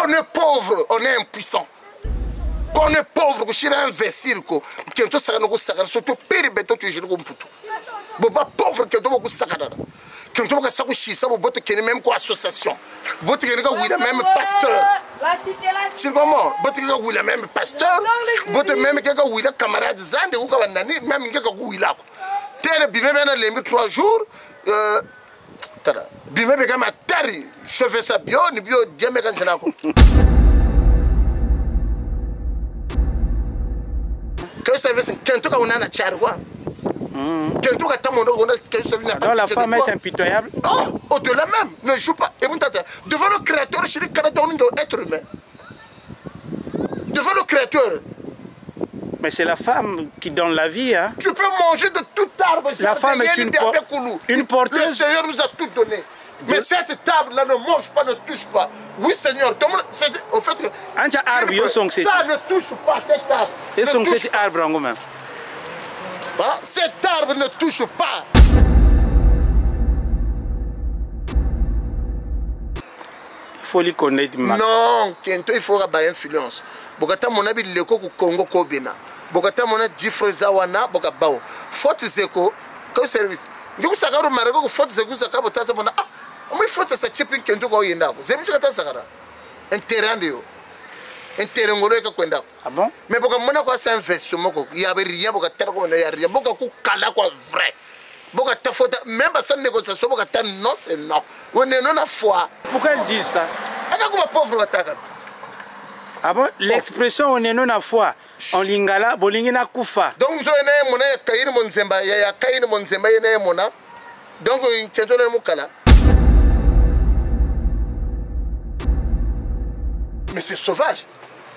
Quand on est pauvre, on est impuissant. Quand on est pauvre, on est imbécile. Quand on est surtout péribeto, tu es boba pauvre que tu es sakana. Quand tu es sakouchisa, tu es même quoi association. Tu es même pasteur. C'est comment? Tu es même pasteur. Tu es même camarade zande ou camarade même quelqu'un tel bimé ben les 3 jours. Bimé ben comme tari. Je fais ça bio ni bio diamé quand je n'ai que service quand tu as un charwa. Alors la femme est impitoyable. Oh, au-delà même, ne joue pas. Devant le créateur, je suis être humain. Devant le créateur. Mais c'est la femme qui donne la vie. Hein. Tu peux manger de tout arbre. La femme est une porteuse. Le Seigneur nous a tout donné. Mais cette table-là ne mange pas, ne touche pas. Oui, Seigneur. Au fait, ça ne touche pas cet arbre. Et son cet arbre en même. Cet arbre ne touche pas. Il faut lui connaître. Non, il faut avoir influence. Bogata mon abi leko ku Congo kobina. Bogata mon jifro zawana bogabao. Faute zeko, que service. Ndugu sakaru marako ku faute zeko sakabo tasa bona. Ah, moi faute sa chipping kendo ko yenda. Zemchi kata sakara. Interrandio. Interengolo kwenda. Ah bon? Mais boka mona ko sa investissement ko ya be rien boka tera ko ya rien boka ku kala ko vrai. Boka ta faute même pas sans négociation boka ta non c'est non. On est non à foi. Pourquoi elle dit ça? Aka ko pauvre wataka. Ah bon? L'expression on est non à foi. En lingala bolingina kufa. Donc zo ene mona kayini monzemba ya kayini monzemba ene mona. Donc kento na mukala. Mais c'est sauvage.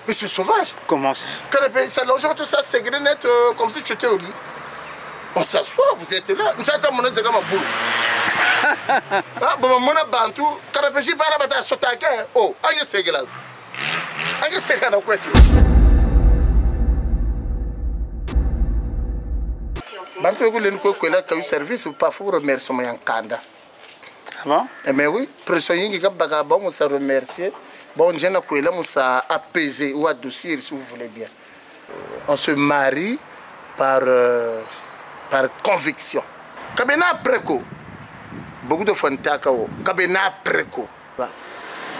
Mais c'est sauvage. Comment ça? Ça longe tout ça, c'est net comme si tu étais au lit. On s'assoit, vous êtes là. Nous sommes dans un boulot. Ah, bon, mon bantou, quand on fait pas la sotaka, oh, aïe, c'est glace. Aïe, c'est un quoi tout. Bantou, vous l'avez quoi là, qui a eu service, pas faut remercier mon kanda. Ah bon? Mais oui, pression qui a bagabon, on se remercier. Bon, je n'ai pas là, ça apaiser ou adoucir si vous voulez bien. On se marie par conviction. Kabena après quoi? Beaucoup de fois, Kabena après quoi?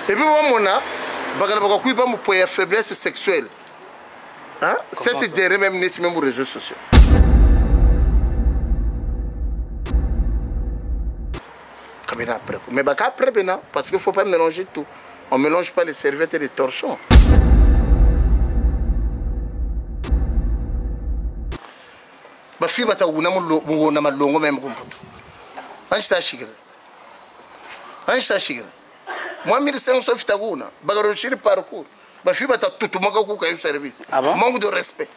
Et puis, moi, je pas mon faiblesse sexuelle. Hein? C'est derrière même les réseaux sociaux. Kabena après quoi? Mais après, parce qu'il ne faut pas mélanger tout. On ne mélange pas les serviettes et les torchons. Ma fille va t'avoir un longo même comme tout. Anjita chigre. Anjita chigre. Moi, 1500 fitaguna. Bagarochi le parcours. Ma fille va t'avoir tout le monde qui a eu service. Ah bon? Manque de respect.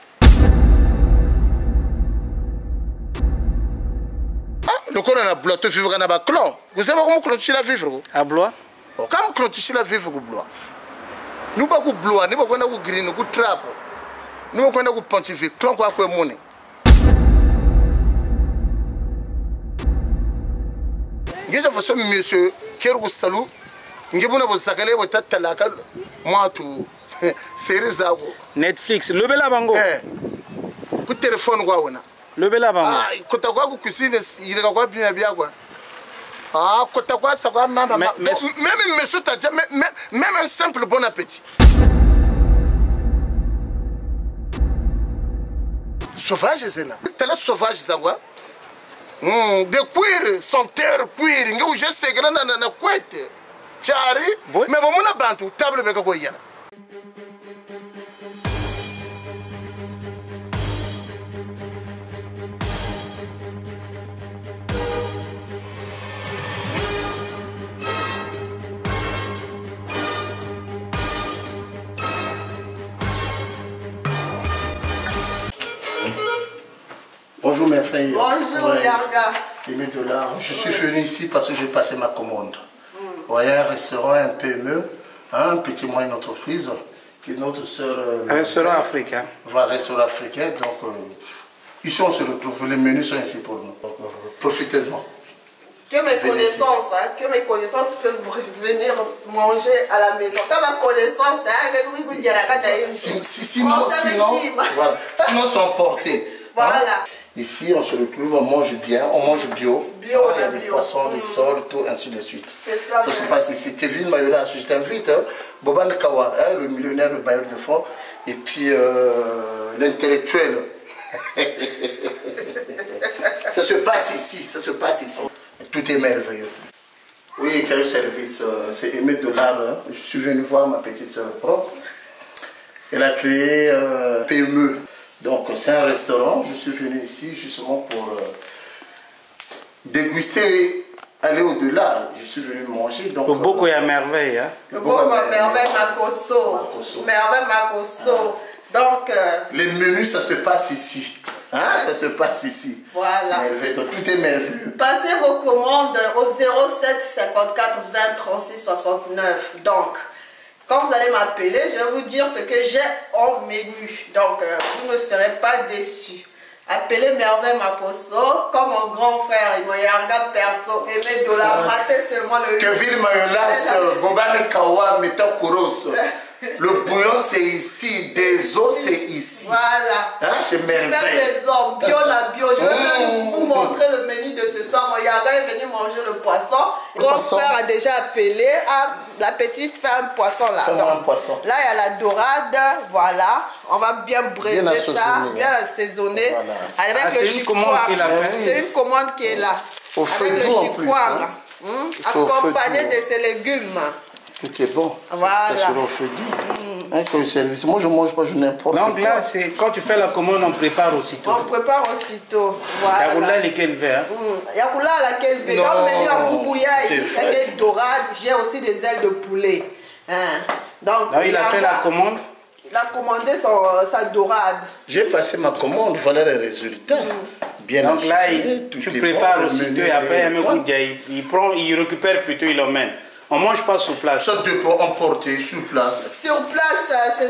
Ah, le corps a blois, tu vivras dans un clan. Vous savez comment clôturer la vivre? À blois? Comme clôturer la vivre au blois. Nous pas blois, nous pas green, nous trap. Nous pas pontifier, clan quoi que monnaie. Ngeza façon monsieur Kerou Salou, ngibuna bo sakale bo tatalaka moi tout série zabo. Netflix, le bela bango. Ku téléphone quoi ona. Le bela bango. Ah, kota kwa ku cuisine, il ka kwa bien quoi. Ah, kota kwa ça quoi même monsieur ta même un simple bon appétit. Sauvage c'est là. T'as la sauvage ça quoi. De cuir, son terre cuir, nga uje segana na kwete. Chari, mais bon mon bantu table meka ko yana. Bonjour mes frères. Bonjour Yarga. Je suis venu ici parce que j'ai passé ma commande. Voyez, un restaurant, un PME, un petit moyen entreprise, qui est notre soeur. Un restaurant africain. Voilà, restaurant africain. Donc, ici on se retrouve. Les menus sont ici pour nous. Profitez-en. Que mes connaissances, hein, que mes connaissances peuvent venir manger à la maison. Que ma connaissance, sinon, voilà. Sinon, sont emportés. Voilà. Hein? Ici, on se retrouve, on mange bien, on mange bio. Il y a des poissons, des sols, tout, ainsi de suite. C'est ça. Ça se passe ici. Kevin Mayola, je t'invite, hein, Boban Kawa, hein, le millionnaire, le bailleur de fonds, et puis l'intellectuel. Ça se passe ici, ça se passe ici. Tout est merveilleux. Oui, quel service, c'est Aimé Dollar. Hein. Je suis venu voir ma petite soeur propre. Elle a créé PME. Donc c'est un restaurant. Je suis venu ici justement pour déguster et aller au-delà. Je suis venu manger. Donc, beaucoup à merveille. Hein? Beaucoup à merveille, Makosso. Merveille Makosso. Donc, les menus, ça se passe ici. Hein? Ça se passe ici. Voilà. Donc, tout est merveilleux. Passez vos commandes au 07 54 20 36 69. Donc, quand vous allez m'appeler, je vais vous dire ce que j'ai en menu. Donc, vous ne serez pas déçus. Appelez Merveille Makosso, comme mon grand frère, il m'a regardé perso, Aimé Dollar, matez seulement le Kevin Mayolas, Boban Kawa, Metakuros. Le bouillon c'est ici, des os c'est ici. Voilà. Hein, c'est merveilleux. Les hommes, bio na bio. Je vais même vous montrer le menu de ce soir. Mon Yaga est venu manger le poisson. Grand frère a déjà appelé. Ah, la petite fait un poisson là. Donc, là, il y a la dorade. Voilà. On va bien braiser ça, bien assaisonner. Voilà. Avec le chikwang. C'est une commande qui est là. Au feu de en plus. Accompagné de ses légumes. Tout est bon. Voilà. Ça sera au feu doux. Hein, comme service. Moi, je ne mange pas, je n'importe quoi. Donc là, c'est quand tu fais la commande, on prépare aussitôt. On prépare aussitôt. Voilà. Yakoula, lesquels verts? Yakoula, laquelle verre. Dans le menu à Boubouya, il y a des dorades. J'ai aussi des ailes de poulet. Hein. Donc, il a fait la commande. Il a commandé sa dorade. J'ai passé ma commande, voilà les résultats. Bien donc là, tu prépares bon, aussitôt et après, il récupère plutôt, il emmène. On ne mange pas sur place. Ça dépend, emporter sur place. Sur place, c'est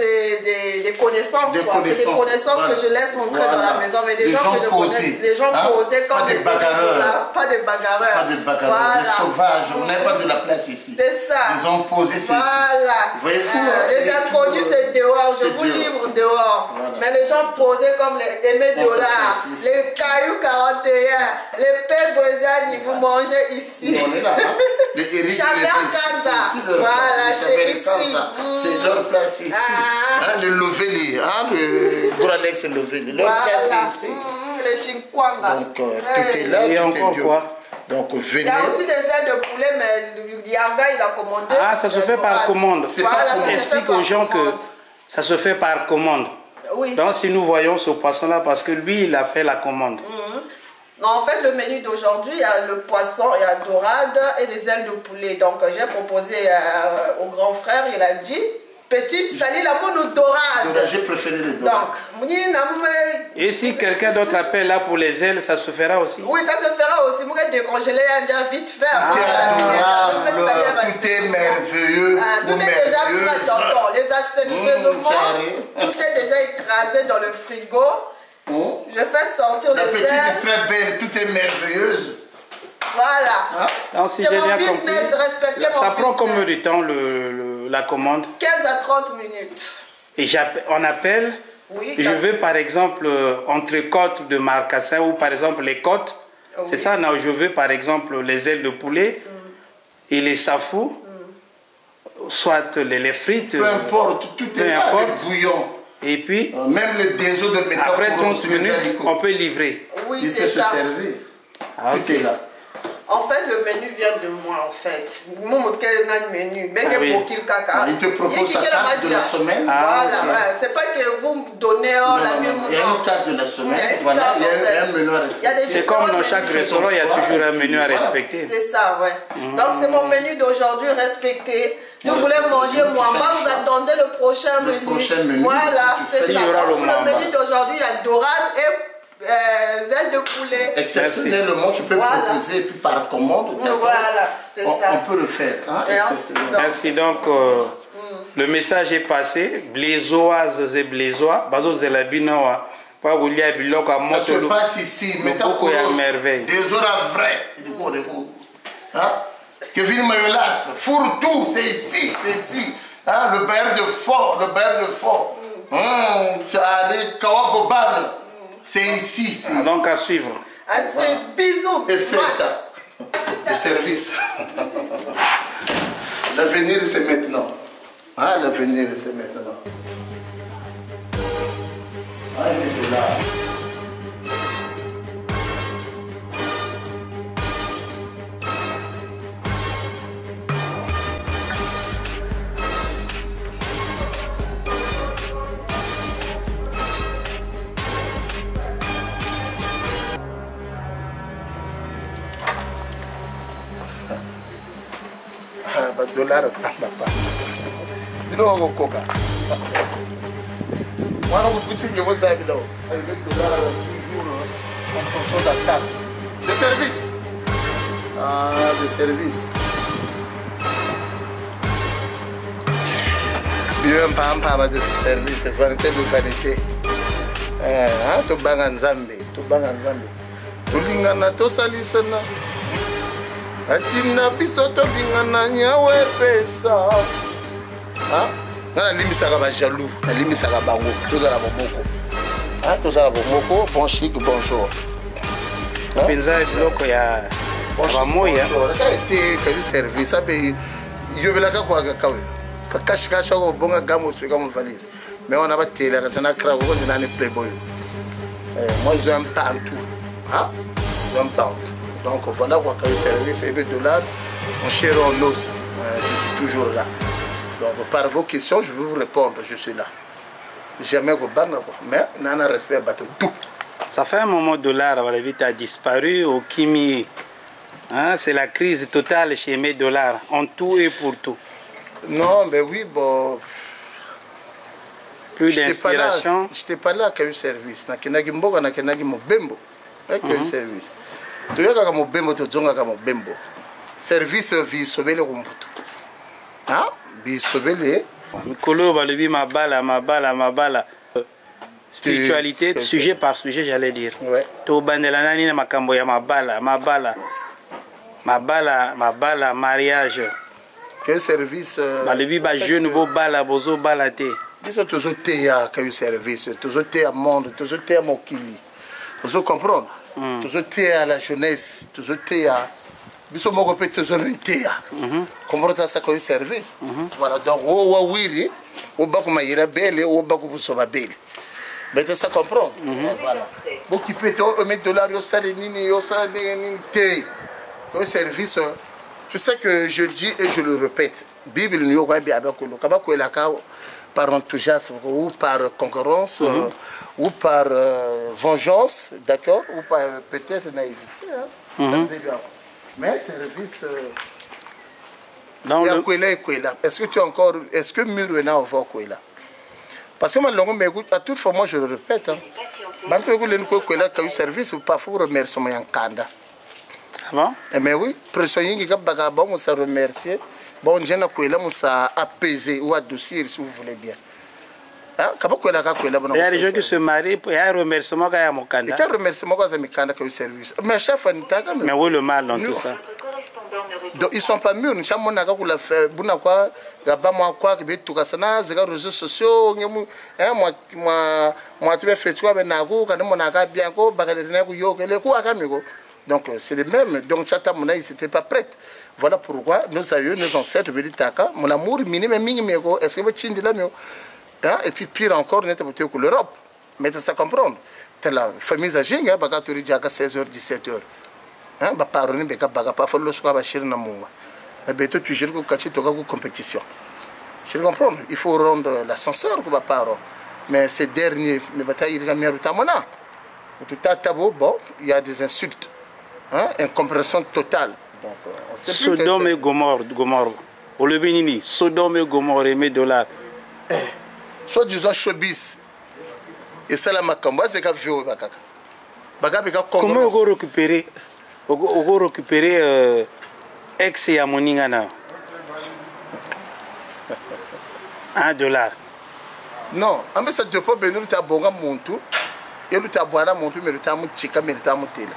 des connaissances. C'est des connaissances que je laisse montrer dans la maison. Mais des gens que je connais, des gens posés comme des bagarreurs. Pas des bagarreurs. Pas des bagarreurs, voilà. des sauvages. On n'a pas de la place ici. C'est ça. Des hommes posés, c'est voilà. ici. Voyez-vous, les inconnus, c'est dehors. Je vous livre dehors. Voilà. Mais les gens posés comme les Aimé Dollar, les Caillou 41, les Père Brezane, ils vous mangez ici. On est là. Les Eric voilà, c'est ici. C'est leur place ici. Hein, le Loveli, hein, le Gouralex et le Loveli. Leur place c'est ici. Les Chinkwanga. Donc, tout est là. Et encore quoi? Donc, venez. Il y a aussi des ailes de poulet, mais le Yaga, il a commandé. Ah, ça se fait par commande. Voilà, explique aux gens que ça se fait par commande. Oui. Donc, si nous voyons ce poisson-là, parce que lui, il a fait la commande. Non, en fait, le menu d'aujourd'hui, il y a le poisson, il y a la dorade et des ailes de poulet. Donc, j'ai proposé au grand frère, il a dit, petite salie la mono dorade. J'ai préféré les dorades. Donc, et si quelqu'un d'autre appelle là pour les ailes, ça se fera aussi? Oui, ça se fera aussi. Moi, je décongeler un vite fait. Tout est merveilleux. Tout est déjà prêt dans les assaisonnements. Tout est déjà écrasé dans le frigo. Je fais sortir les ailes. La petite est très belle, tout est merveilleuse. Voilà. Donc, si c'est j'ai mon bien business, compris, respectez mon ça prend business. combien de temps la commande? 15 à 30 minutes. Et on appelle, oui, je veux par exemple entrecôte de marcassin ou par exemple les côtes. Oui. C'est ça, non, je veux par exemple les ailes de poulet et les safous, soit les frites. Peu importe, tout est là, le bouillon. Et puis, même le déso de métal. Après 30 minutes, on peut livrer. Oui, c'est ça. Se servir. Ah, tout est là. En fait, le menu vient de moi, en fait. Menu. Il te propose sa carte de la semaine. Voilà. C'est pas que vous me donnez la mille. Il y a une carte de la semaine. Voilà, il y a un menu à respecter. C'est comme dans chaque restaurant, il y a toujours un menu à respecter. C'est ça, ouais. Donc, c'est mon menu d'aujourd'hui respecté. Si vous voulez manger Mwamba, vous attendez le prochain menu. Voilà, c'est ça. Pour le menu d'aujourd'hui, il y a dorade et ailes de poulet. Exceptionnellement, je peux proposer puis par commande. Voilà, c'est ça. On peut le faire. Hein, merci. Donc, le message est passé. Blézoises et blézois. Ça se passe ici. Mais beaucoup à merveille. Des horaires vrais. Hein? Kevin Mayolas, Fourtou, c'est ici, c'est ici. Hein? Le beurre de fond, le beurre de fond. Kawaboban, c'est ici. Donc à suivre. À suivre, bisous. Et c'est le service. L'avenir, c'est maintenant. Ah, l'avenir, c'est maintenant. Ah, il est là. Dollar, papa. You know how coca. Moi, on peut dire que vous savez là. Le dollar toujours en fonction d'attaque. De service. Ah, de service. Bien, pas de service, vanité de vanité. Ah, to banga nzambe, to banga nzambe. To lingana to salisana. Atina biso to lingana nyawe pesa. Ah, na limisaka ba jaloux, na limisaka bango, tozala bomoko. Ah, tozala bomoko, bon chic, bonjour. Penza bloko ya bamoya. Été fait du service, abe yobelaka kwa kawe. Kakashika shoko bonga gamo sur comme valise. Mais on a pas télé, on a craqué, on a playboy. Moi j'aime partout. Hein? J'aime partout. Donc voilà quoi que le service et $, mon cher en os, je suis toujours là. Donc par vos questions, je vais vous répondre, je suis là. Jamais au banga quoi, mais on a un respect à battre tout. Ça fait un moment $, la vie a disparu au Kimi. Hein? C'est la crise totale chez mes $, en tout et pour tout. Non, mais oui, bon. Plus d'inspiration. Je n'étais pas là qu'à eu service. Je n'étais pas là qu'à eu service. Tu es là qu'à Mobembo, tu es là qu'à Mobembo. Service, vie, sauver le rumbutu. Hein? Vie, sauver les. Mikolo, ma bala. Spiritualité, sujet par sujet, j'allais dire. Ouais. To bandelanani ma kamboya ma bala, mariage. Quel service? Balebi ba jeune bo bala bozo balate. Ils ont toujours été à quel service, toujours été à monde, toujours été à Mokili. Vous comprenez? Toujours été à la jeunesse, toujours été à. Ils sont beaucoup plus toujours été à. Comment ça quel service? Voilà, donc, oh, oui, au bas comme il est belle, au bas comme ça va belle. Mais tu ça comprend? Voilà. Beaucoup peut mettre $, au salinini, au salinini, quel service? Tu sais que je dis et je le répète, Bible n'y aura pas par enthousiasme ou par concurrence ou par vengeance, d'accord, ou par peut-être naïveté. Mais service. Est-ce que tu as encore. Est-ce que Murena a encore quoi là? Parce que moi, à toute fois, moi je le répète. Quand tu service, pas faut remercier mon Kanda. Bon? Mais oui, pression qui a bon, ça remercier. Bon, je n'ai apaiser ou adoucir si vous voulez bien. Il y a des gens qui se marient, il y a un remerciement à mon candidat. Il y a un remerciement à mon candidat qui a eu service. Mais chef, mais où le mal dans tout ça? Donc ils ne sont pas mûrs. Nous sommes fait quoi, qui veut tout casser, les réseaux sociaux, moi tu veux faire toi, ben nago, quand mon aga bien ko, bagalena yo, le coup akamigo. Donc c'est le même. Donc Chatamona, ils n'étaient pas prêts. Voilà pourquoi nos aïeux, nos ancêtres, mon amour minime, est-ce que tu là et puis pire encore, on était pour que l'Europe. Mais ça comprendre. La famille âgée, il y a 16h, 17h. Hein, parler pas faut le soir bachir na munga. Mais tu gères que tu as une compétition. Je comprends. Il faut rendre l'ascenseur que parler. Mais ces derniers, les batailles ils gagnent au tamona. Bon, il y a des insultes. Hein, incompréhension totale. Sodome et Gomorre. Au le Bénini, Sodome et Gomorre et mes $. Soit disant showbiz. Et ça la macamba, c'est qu'à vivre bakaka. Comment on va récupérer ex et amoningana? $1. Non, mais ça ne peut pas venir à Bonga Montou. Et le taboana Montou, mais le tamu chica, mais le tamu télé.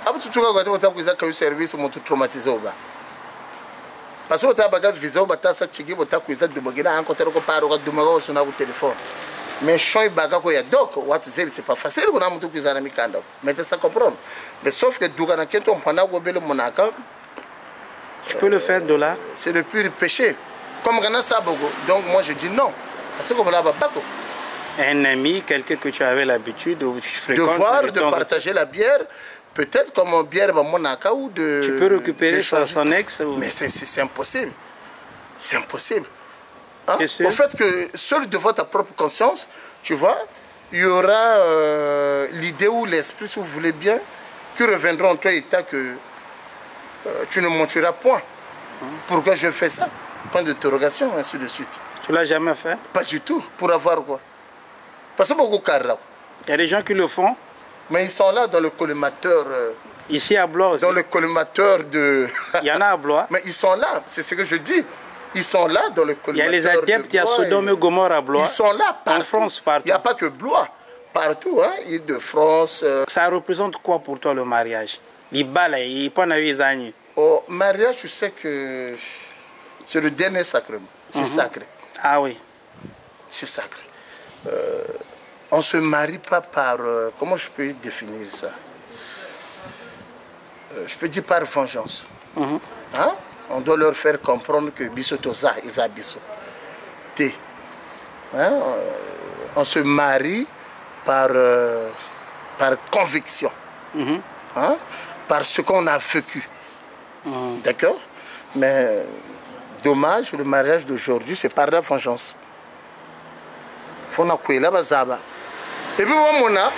Après tout, tu as eu service, mon tout traumatisé. parce que tu as un visa, tu as un tchiki, tu as un visa, tu as un côté de paro, tu as un téléphone. Mais choix baga ko ya donc what c'est pas facile qu'on a monté que ça mi kanda. Mais ça comprendre. Mais sauf que dugana kento mpana go bele monaka. Tu peux le faire dollar. C'est le pur péché. Comme Ghana Sabogo. Donc moi je dis non. Parce que comme là bako. Un ami, quelqu'un que tu avais l'habitude de voir, de partager la bière. Peut-être comme une bière monaka ou de. Tu peux récupérer son ex. Ou... Mais c'est impossible. C'est impossible. Hein? Au fait que seul devant ta propre conscience, tu vois, il y aura l'idée ou l'esprit, si vous voulez bien, qui reviendra en toi état que tu ne monteras point. Pourquoi je fais ça? Point d'interrogation, ainsi de suite. Tu l'as jamais fait? Pas du tout. Pour avoir quoi? Parce que beaucoup de carreaux. Il y a des gens qui le font. Mais ils sont là dans le collimateur. Ici à Blois aussi. Dans le collimateur de. Il y en a à Blois. Mais ils sont là, c'est ce que je dis. Ils sont là dans le collimateur. Il y a les adeptes, il y a Sodome et Gomorrhe à Blois. Ils sont là partout. En France, partout. Il n'y a pas que Blois. Partout, hein. Île-de-France. Ça représente quoi pour toi le mariage? Les balles, ils prennent les années. Au mariage, tu sais que c'est le dernier sacrement. C'est sacré. Ah oui. C'est sacré. On ne se marie pas par... comment je peux définir ça? Je peux dire par vengeance. Hein? On doit leur faire comprendre que bisotoza is abisso. Hein? On se marie par conviction. Hein? Par ce qu'on a vécu. D'accord? Mais dommage, le mariage d'aujourd'hui, c'est par la vengeance. Faut na kwela bazaba. Et puis moi mona,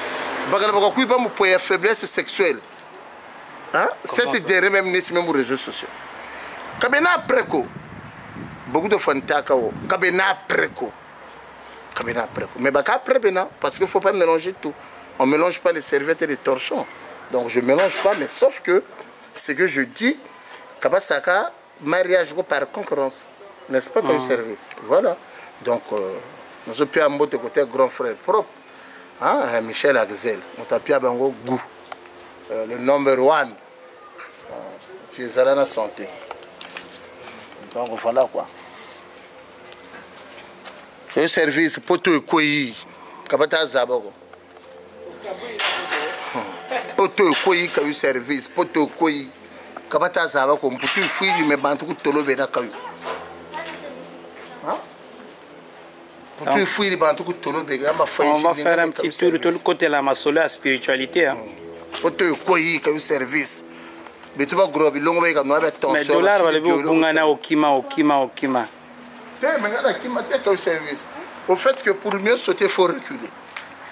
bagala bakui ba mu poya faiblesse sexuelle. Hein? Cette dernière même net même aux réseaux sociaux. Kabena preko. Beaucoup de fantaka o. Kabena preko. Kabena preko. Mais baka prébena parce qu'il faut pas mélanger tout. On mélange pas les serviettes et les torchons. Donc je mélange pas, mais sauf que ce que je dis, kabasaka mariage par concurrence, n'est-ce pas comme service. Voilà. Donc nous avons pu un mot de côté grand frère propre, hein? Michel Axel, nous avons pu un goût, le number one, qui est à la santé. Donc voilà quoi. Le service, poto et koi, kabata zabago. Poto et koi, kayu service, poto et koi, kabata zabago, poto fouille, mais bantou tolo bena kayu. On va faire un petit tour de tout le côté de la maçonnerie, la spiritualité. Hein. Mais service. Mais dollar va le okima. Au fait que pour mieux sauter, il faut reculer.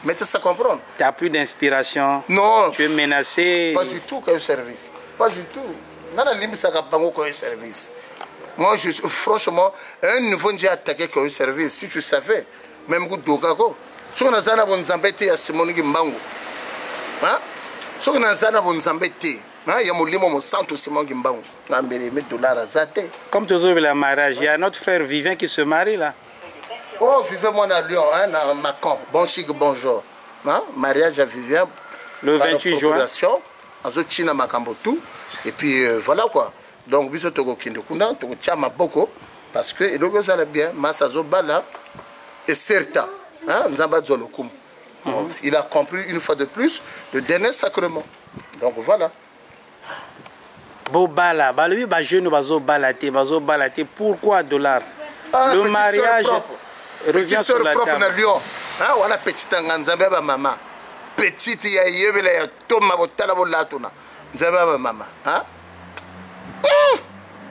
Mais tu sais comprendre. Tu n'as plus d'inspiration. Non. Tu es menacé. Pas du tout comme service. Pas du tout. Service. Moi, franchement, un nouveau j'ai attaqué comme service. Si tu savais, même que Dogago, si on a zana bon zambete à Simon Gimbango, hein? Si on a zana bon zambete, hein? Il y a mon limo mon santo Simon Gimbango, $100 à zate. Comme tu as vu le mariage, il y a notre frère Vivien qui se marie là. Oh, Vivien, moi à Lyon, hein, à Macon. Bon chic, bonjour. Hein? Mariage à Vivien. Le 28 juin. À Zochina Makambotou. Et puis voilà quoi. Donc, biso toko kinde kuna, toko chama boko, parce que le gars ça bien, masazo bala et certain, hein, nzamba zolokum. Il a compris une fois de plus le dernier sacrement. Donc voilà. Bo bala, balobi ba jeune bazo balaté, pourquoi $? Le mariage revient sur la table. Na Lyon, hein, wala petite nzamba ba maman. Petite ya yebela ya toma botala bolatuna. Nzamba ba maman, hein?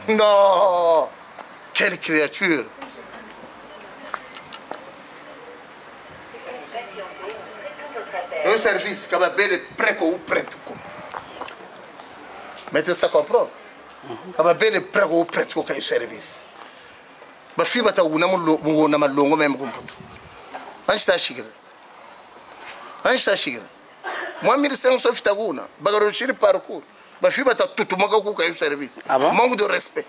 Non! Quelle créature! Un service, comme un bel prêt ou prêt. Mettez ça comprendre. Comme un bel prêt ou prêt ou un service. Ma fille va t'avoir un longo même comme tout. Anjita chigre. Anjita chigre. Moi, 1500 fitaguna. Bagarochiri parcours. Ma fille va tout le monde qui a eu service. Ah bon? Manque de respect.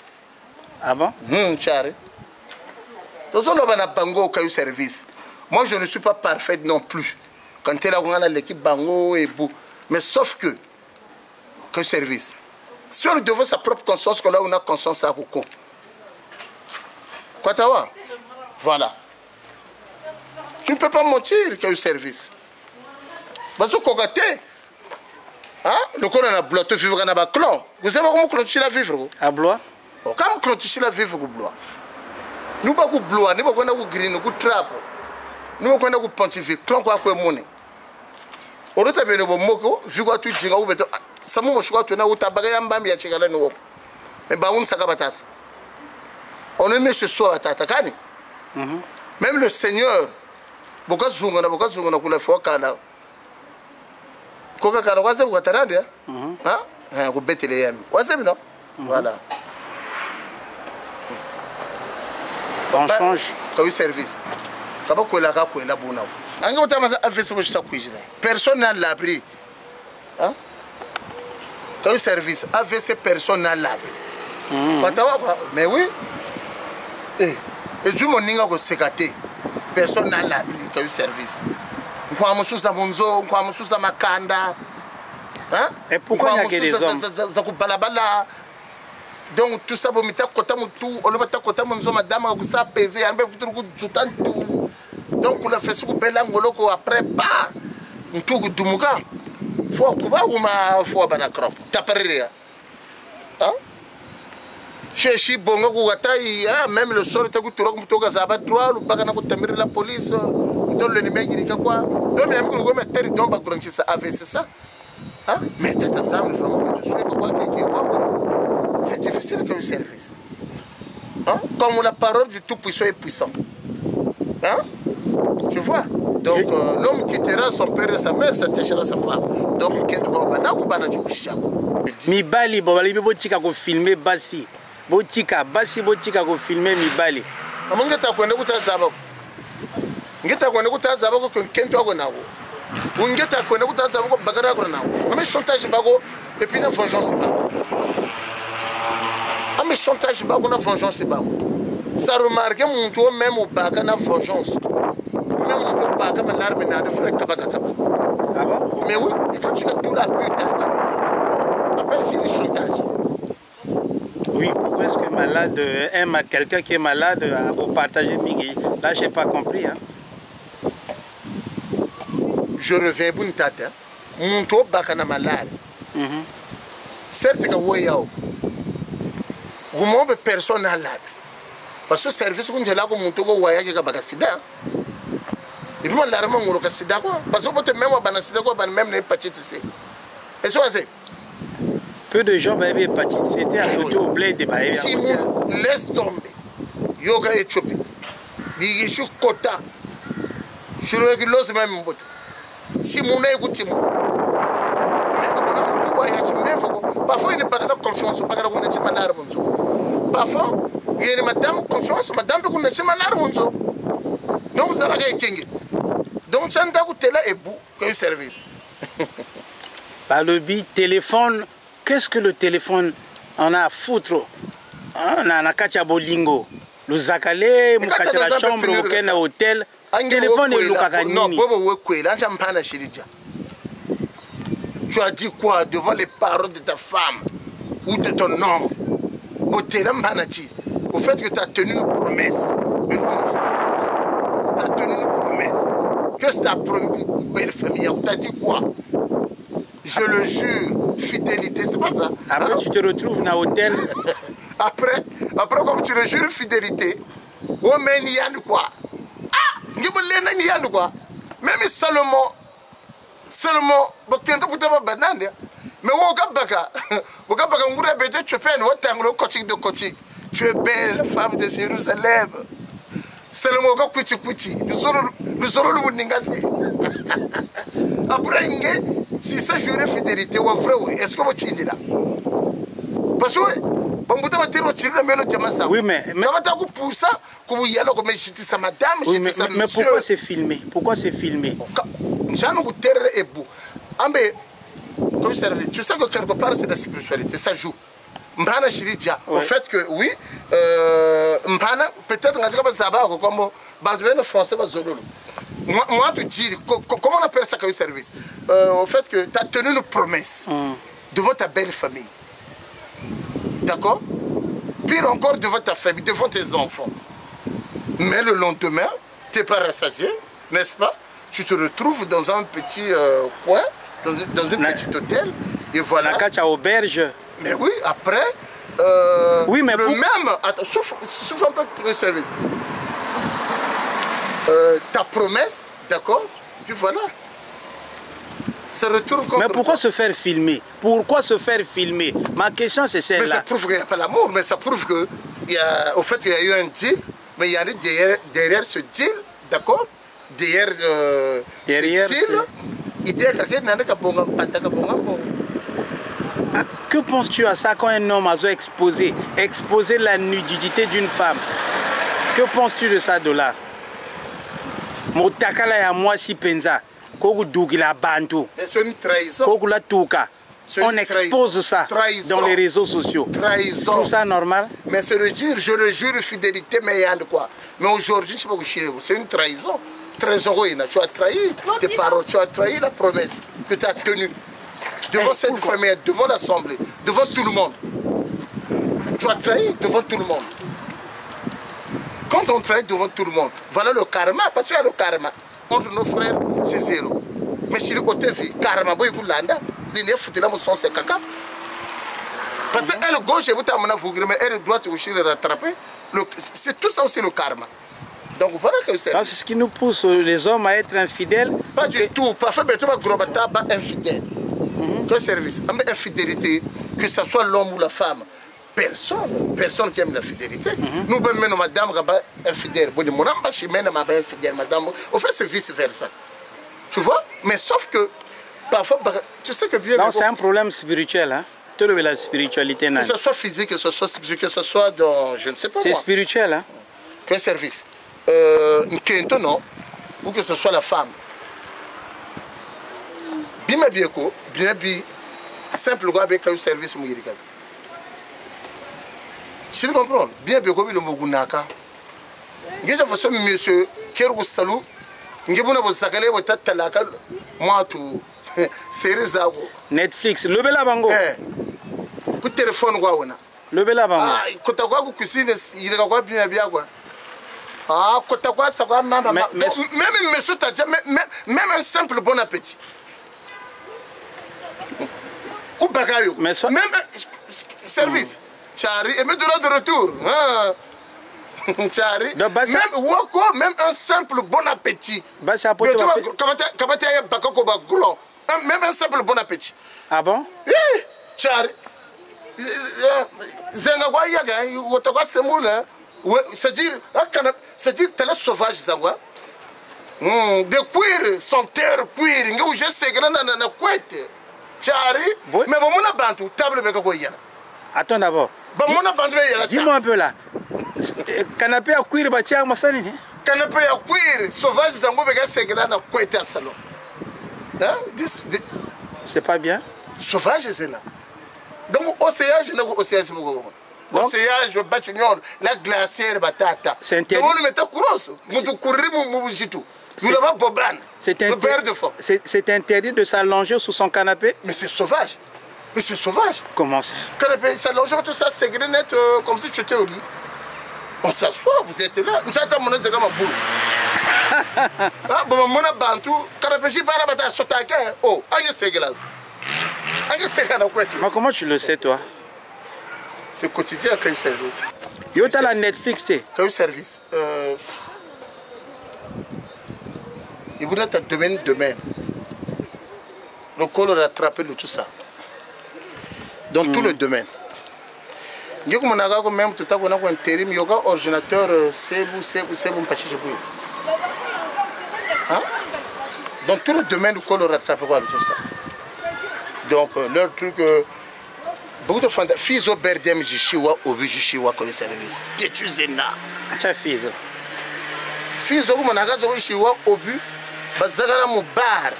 Ah bon? Charé. Tout le monde a eu service. Moi, je ne suis pas parfaite non plus. Quand tu es l'équipe Bango et Bou. Mais sauf que service. Sur devant sa propre conscience, qu'on a une conscience à Koko. Quoi t'as? Voilà. Tu ne peux pas mentir qu'il y a eu service. Parce que Kogaté, le corps a blois, tu vivras dans le clan. Vous savez comment tu la vivre? À Blois? Comment tu la vivre au Blois? Nous pas au Blois, nous pas au green, nous trappe. Nous pas au pontifique, clan quoi que monnaie. On a bien au moko, vu quoi tu dis, ça m'a choisi, tu n'as pas tabac en bas, mais tu as la nouveau. Mais bah on s'agabatas. On aimait ce soir à Tatakani. Même le Seigneur, beaucoup de gens ont la foi quand Koka kana waze kukatarandi ya? Kubetele yami. Waze non? Voilà. On change. Quand il service. Kaba kwela ka kwela buna. Anga utamaza afese bo chisa kwijina. Personne n'a l'abri. Hein? Quand il service, afese personne n'a l'abri. Patawa quoi? Mais oui. Et du moninga ko sekate. Personne n'a l'abri quand il service. Et pourquoi il y a que des hommes? Donc tout ça, donc on a fait ce qu'on après pas. Faut même le sol la police le numéro quoi donc mais c'est ça mais vraiment que tu c'est difficile que le service comme la parole du tout puissant est puissant tu vois donc l'homme quittera son père et sa mère s'attachera à sa femme donc mibali botika ko filmer basi botika ko filmer mibali amongeta kwenda kutazaba ngeta kwenda kutazaba ko kento ako nako ungeta kwenda kutazaba ko bagara ko nako ame chantage bako et puis na vengeance bako ame chantage bako na vengeance bako ça remarque mon tour même au baka na vengeance même mon baka ma l'arme na de frère kabaka ah bon mais oui il faut que tu aies tout la putain après c'est le chantage. Oui, pourquoi est-ce que malade aime à quelqu'un qui est malade à vous partager Migi? Là, je n'ai pas compris. Hein. Je reviens pour une tête. Mon tour bakana malade. Certes que vous avez personne à l'abri. Parce que le service qu'on a là, mon tour voyage qui a sida. Et puis, l'arme on a sida quoi. Parce que peut-être même on a sida quoi, même l'hépatite C. Et ça c'est. Peu de gens avaient hépatite. C'était ajouté au blé de Baïa. Si on laisse tomber, yoga et chopi, bigishu kota, je le dis l'os même mon pote. Si mon œil goûte mon, parfois il n'est pas de confiance, pas de connexion à l'armonzo. Parfois il y a une madame confiance, madame peut connexion à l'armonzo. Donc ça va être king. Donc ça n'a pas là et bout que service. Par le bit téléphone. Qu'est-ce que le téléphone en a à foutre? On a katia bolingo. Le zakale, mon katia la chambre, aucun hôtel. Téléphone et le non, tu as dit quoi devant les paroles de ta femme ou de ton homme? Au fait que tu as tenu une promesse. Tu as tenu une promesse. Qu'est-ce que tu as promis une belle famille? Tu as dit quoi? Je le jure, fidélité, c'est pas ça. Après, tu te retrouves dans l'hôtel. Après, comme tu le jures, fidélité, oh, mais il y a quoi? Il y a quoi? Même Salomon, mais tu es belle, femme de Jérusalem. Salomon, après, si ça jure fidélité, ou vrai, est-ce que vous êtes là? Parce que, oui, mais pourquoi c'est filmé? Pourquoi c'est filmé? Tu sais que quelque part, c'est la spiritualité, ça joue. Au fait que, oui, peut-être que français moi, tu dis, comment on appelle ça comme service? Au fait que tu as tenu une promesse devant ta belle famille. D'accord? Pire encore devant ta famille, devant tes enfants. Mais le lendemain, tu n'es pas rassasié, n'est-ce pas? Tu te retrouves dans un petit coin, dans un petit hôtel, et voilà. La carte à auberge. Mais oui, après, oui, mais le même... Attends, souffle un peu de service. Ta promesse, d'accord? Puis voilà. Ça retourne contre. Mais pourquoi se faire filmer? Pourquoi se faire filmer? Ma question c'est celle-là. Mais ça prouve qu'il n'y a pas l'amour, mais ça prouve que, au fait, il y a eu un deal, mais il y a derrière ce deal, d'accord? Derrière ce deal, il dit que quelqu'un n'a pas que penses-tu à ça quand un homme a exposé la nudité d'une femme? Que penses-tu de ça, Dollar? Motakala ya moi si penza. C'est une trahison. On expose ça dans les réseaux sociaux. Trahison. Tu trouves ça normal? Mais je le jure, fidélité, mais il y a de quoi. Mais aujourd'hui, c'est une trahison. Trahison, tu as trahi tes paroles, tu as trahi la promesse que tu as tenue. Devant cette famille, devant l'Assemblée, devant tout le monde. Tu as trahi devant tout le monde. Quand on trahit devant tout le monde, voilà le karma, parce qu'il y a le karma. Entre nos frères, c'est zéro. Mais si le côté vie, karma, boy, goulanda, l'île fout là, mon sang, c'est caca. Parce qu'elle gauche, mais elle droite, aussi le rattraper. C'est tout ça aussi le karma. Donc voilà que c'est. C'est ce qui nous pousse les hommes à être infidèles. Pas du tout. Parfois, tu vas grobata, infidèle. Quel service? Infidélité, que ce soit l'homme ou la femme. Personne qui aime la fidélité. Nous, même madame, infidèle. Madame. Au fait, c'est vice-versa. Tu vois? Mais sauf que, parfois, tu sais que bien. Non, c'est un problème spirituel. Hein? La spiritualité. Que ce soit physique, que ce soit spirituel, que ce soit dans. Je ne sais pas. C'est spirituel. Hein? Quel service? Non. Ou que ce soit la femme. Bien, simple, avec un service. Si tu comprends, bien le Mogunaka. Il y a façon, monsieur, qui est salou, il y a un sakale, moi, tout, Netflix, le bel bango. Coup de téléphone, le bel bango. Ah, quand tu as cuisine, il y a bien. Ah, quand tu as ça, même monsieur, même un simple bon appétit. Même service. Chari, et me donnera de retour. Chari, même un simple bon appétit. Même un simple bon appétit. Ah bon? Chari. C'est-à-dire, t'es là sauvage, des cuir, sans terre, cuir, je sais que na couette. Chari, mais bon, mon bantu, table avec Goyana. Attends d'abord. Dis-moi un peu là. Canapé à cuir, batia, massani. Canapé à cuir, sauvage, zango, bega, c'est que là, na couette à salon. C'est pas bien. Sauvage, c'est là. Donc, océage, océage, bâtiment, la glacière, batata. C'est interdit. C'est interdit de s'allonger sous son canapé. Mais c'est sauvage. Mais c'est sauvage. Comment ça? Canapé, s'allonger, tout ça, c'est net comme si tu étais au lit. On s'assoit, vous êtes là. J'attends mon âge, boule. Ah, bon, mon bantu, canapé, j'ai pas la bataille, sotaka. Oh, aïe, c'est glace. Mais comment tu le sais, toi? C'est quotidien qu'il y a eu service. Yo, t'as la Netflix, t'es? Qu'il y a eu service. Il voulait être domaine. Le col a rattrapé de tout ça. Dans tout le domaine. Il y a même tout à l'heure un intérim, il y a un ordinateur Sebu, dans tout le domaine du col a rattrapé tout ça. Donc, leur truc, beaucoup de filles au Berdem, Jishiwa, Obi Jishiwa, comme service. Ketuzena. Tiens, filles. Filles au Managazo, Jishiwa, Obi, Bazagara Moubar.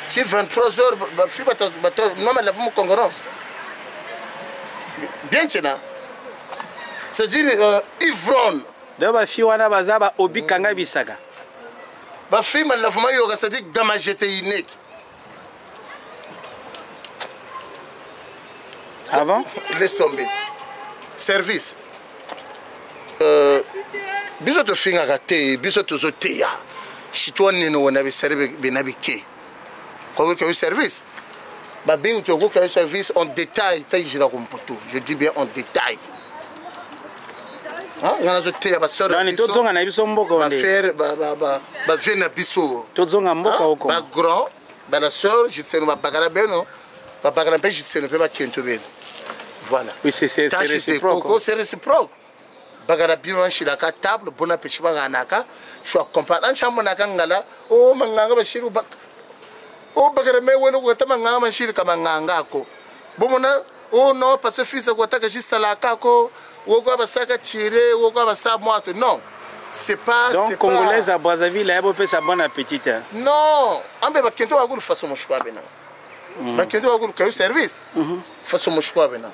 Si 23h, fille, non, mais la femme concurrence. Bien, tiens. C'est-à-dire, ivronne. D'abord, fille, on a Bazaba, Obi Kanga Bisaga. Ma fille, la femme, c'est-à-dire, Gamajete Inek. Ah bon? Laisse tomber. Service. biso to finga kate biso to zoteya chitwa neno wana biserve benabike ko que service ba bingu to ko service en détail tajira kompoto je dis bien en détail hein yana zoteya ba sœur donc to zonga na biso mboko ba faire ba vena biso to zonga mboka oko ba grand ba la sœur je sais no ba bagara beno ba bagara pe je sais no pe ba kento beno voilà oui c'est réciproque c'est réciproque bagara bino shila ka table bona pechi baganaka shwa comprendre chambo nakangala o manganga bashiru bak o bagara me wena ko tama nganga mashiri kama nganga ko bomona o no parce fils ko taka jisala kako wo ko basaka tire wo ko basa moto non c'est pas donc congolaise à Brazzaville abo pe sa bon appétit non ambe bakento wa gulu façon moshwa bena bakento wa gulu ka service façon moshwa bena